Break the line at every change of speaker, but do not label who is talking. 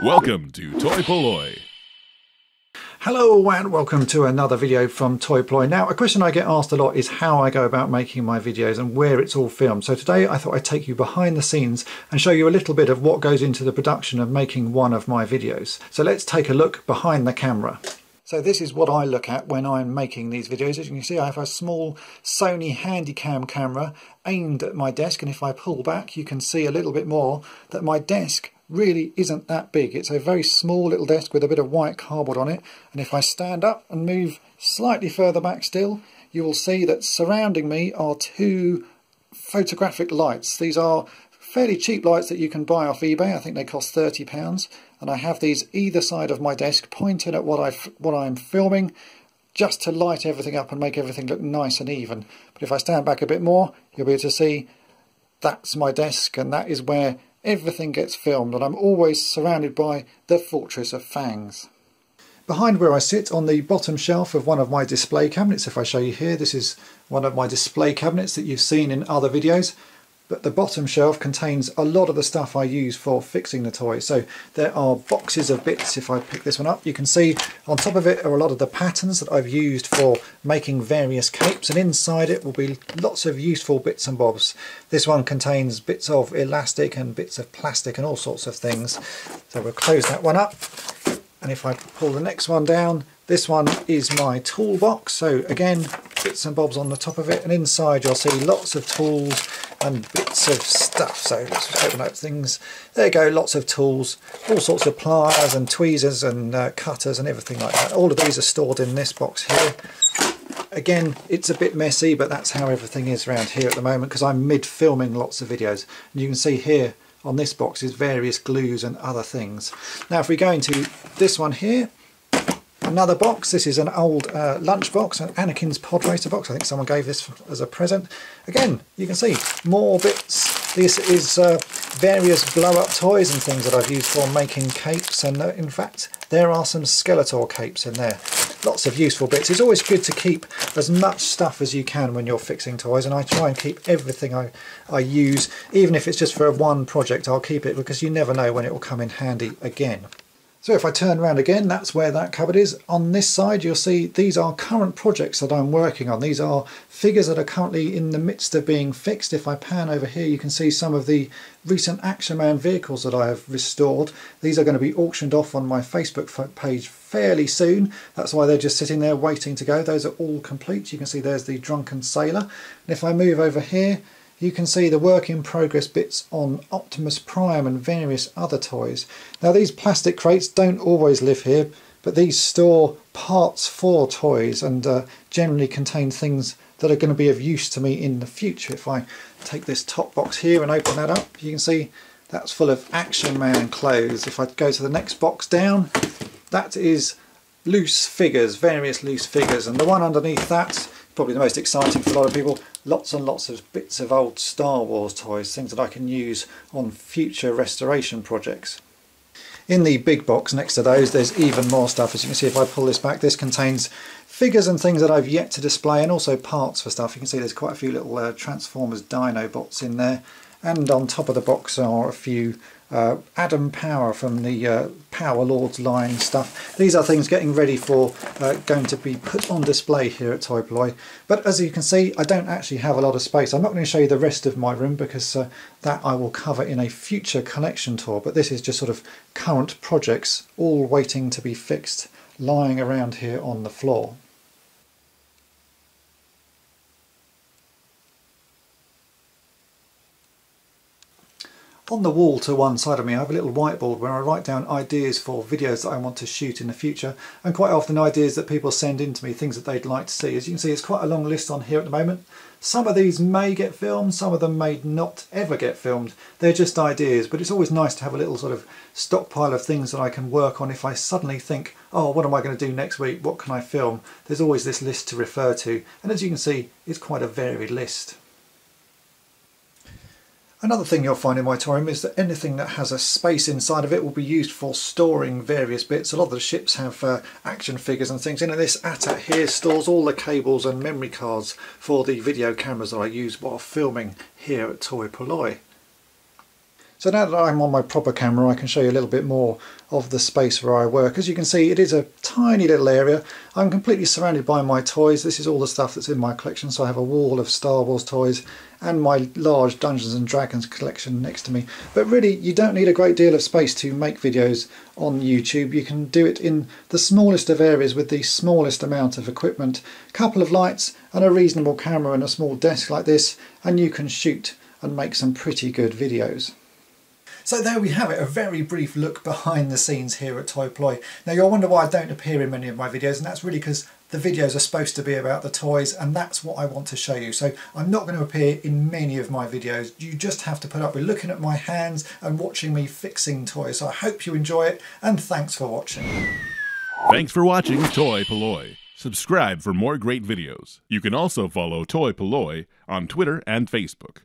Welcome to Toy Polloi.
Hello and welcome to another video from Toy Polloi. Now, a question I get asked a lot is how I go about making my videos and where it's all filmed. So today I thought I'd take you behind the scenes and show you a little bit of what goes into the production of making one of my videos. So let's take a look behind the camera. So this is what I look at when I'm making these videos. As you can see, I have a small Sony Handycam camera aimed at my desk, and if I pull back you can see a little bit more that my desk really isn't that big. It's a very small little desk with a bit of white cardboard on it, and if I stand up and move slightly further back still, you will see that surrounding me are two photographic lights. These are fairly cheap lights that you can buy off eBay. I think they cost £30, and I have these either side of my desk pointing at what I'm filming, just to light everything up and make everything look nice and even. But if I stand back a bit more, you'll be able to see that's my desk, and that is where everything gets filmed, and I'm always surrounded by the Fortress of Fangs. Behind where I sit on the bottom shelf of one of my display cabinets, if I show you here, this is one of my display cabinets that you've seen in other videos, but the bottom shelf contains a lot of the stuff I use for fixing the toys. So there are boxes of bits. If I pick this one up, you can see on top of it are a lot of the patterns that I've used for making various capes, and inside it will be lots of useful bits and bobs. This one contains bits of elastic and bits of plastic and all sorts of things. So we'll close that one up, and if I pull the next one down, this one is my toolbox. So again, bits and bobs on the top of it, and inside you'll see lots of tools and bits of stuff. So let's just open up things. There you go, lots of tools, all sorts of pliers and tweezers and cutters and everything like that. All of these are stored in this box here. Again, it's a bit messy, but that's how everything is around here at the moment because I'm mid-filming lots of videos. And you can see here on this box is various glues and other things. Now if we go into this one here, another box. This is an old lunch box, an Anakin's Pod Racer box. I think someone gave this as a present. Again, you can see more bits. This is various blow-up toys and things that I've used for making capes, and in fact there are some Skeletor capes in there. Lots of useful bits. It's always good to keep as much stuff as you can when you're fixing toys, and I try and keep everything I use, even if it's just for one project. I'll keep it because you never know when it will come in handy again. So if I turn around again, that's where that cupboard is. On this side you'll see these are current projects that I'm working on. These are figures that are currently in the midst of being fixed. If I pan over here you can see some of the recent Action Man vehicles that I have restored. These are going to be auctioned off on my Facebook page fairly soon. That's why they're just sitting there waiting to go. Those are all complete. You can see there's the Drunken Sailor. And if I move over here, you can see the work in progress bits on Optimus Prime and various other toys. Now these plastic crates don't always live here, but these store parts for toys and generally contain things that are going to be of use to me in the future. If I take this top box here and open that up, you can see that's full of Action Man clothes. If I go to the next box down, that is loose figures, various loose figures, and the one underneath that, probably the most exciting for a lot of people, lots and lots of bits of old Star Wars toys, things that I can use on future restoration projects. In the big box next to those there's even more stuff. As you can see, if I pull this back, this contains figures and things that I've yet to display, and also parts for stuff. You can see there's quite a few little Transformers Dinobots in there, and on top of the box are a few Adam Power from the Power Lords line stuff. These are things getting ready for going to be put on display here at Toy Polloi. But as you can see, I don't actually have a lot of space. I'm not going to show you the rest of my room because that I will cover in a future collection tour. But this is just sort of current projects all waiting to be fixed, lying around here on the floor. On the wall to one side of me I have a little whiteboard where I write down ideas for videos that I want to shoot in the future, and quite often ideas that people send in to me, things that they'd like to see. As you can see, it's quite a long list on here at the moment. Some of these may get filmed, some of them may not ever get filmed. They're just ideas, but it's always nice to have a little sort of stockpile of things that I can work on if I suddenly think, oh, what am I going to do next week? What can I film? There's always this list to refer to, and as you can see, it's quite a varied list. Another thing you'll find in my toy room is that anything that has a space inside of it will be used for storing various bits. A lot of the ships have action figures and things in it. This AT-AT here stores all the cables and memory cards for the video cameras that I use while filming here at Toy Polloi. So now that I'm on my proper camera, I can show you a little bit more of the space where I work. As you can see, it is a tiny little area. I'm completely surrounded by my toys. This is all the stuff that's in my collection. So I have a wall of Star Wars toys and my large Dungeons and Dragons collection next to me. But really, you don't need a great deal of space to make videos on YouTube. You can do it in the smallest of areas with the smallest amount of equipment, a couple of lights and a reasonable camera and a small desk like this, and you can shoot and make some pretty good videos. So there we have it, a very brief look behind the scenes here at Toy Polloi. Now you'll wonder why I don't appear in many of my videos, and that's really because the videos are supposed to be about the toys, and that's what I want to show you. So I'm not going to appear in many of my videos. You just have to put up with looking at my hands and watching me fixing toys. So I hope you enjoy it, and thanks for watching.
Thanks for watching Toy Polloi. Subscribe for more great videos. You can also follow Toy Polloi on Twitter and Facebook.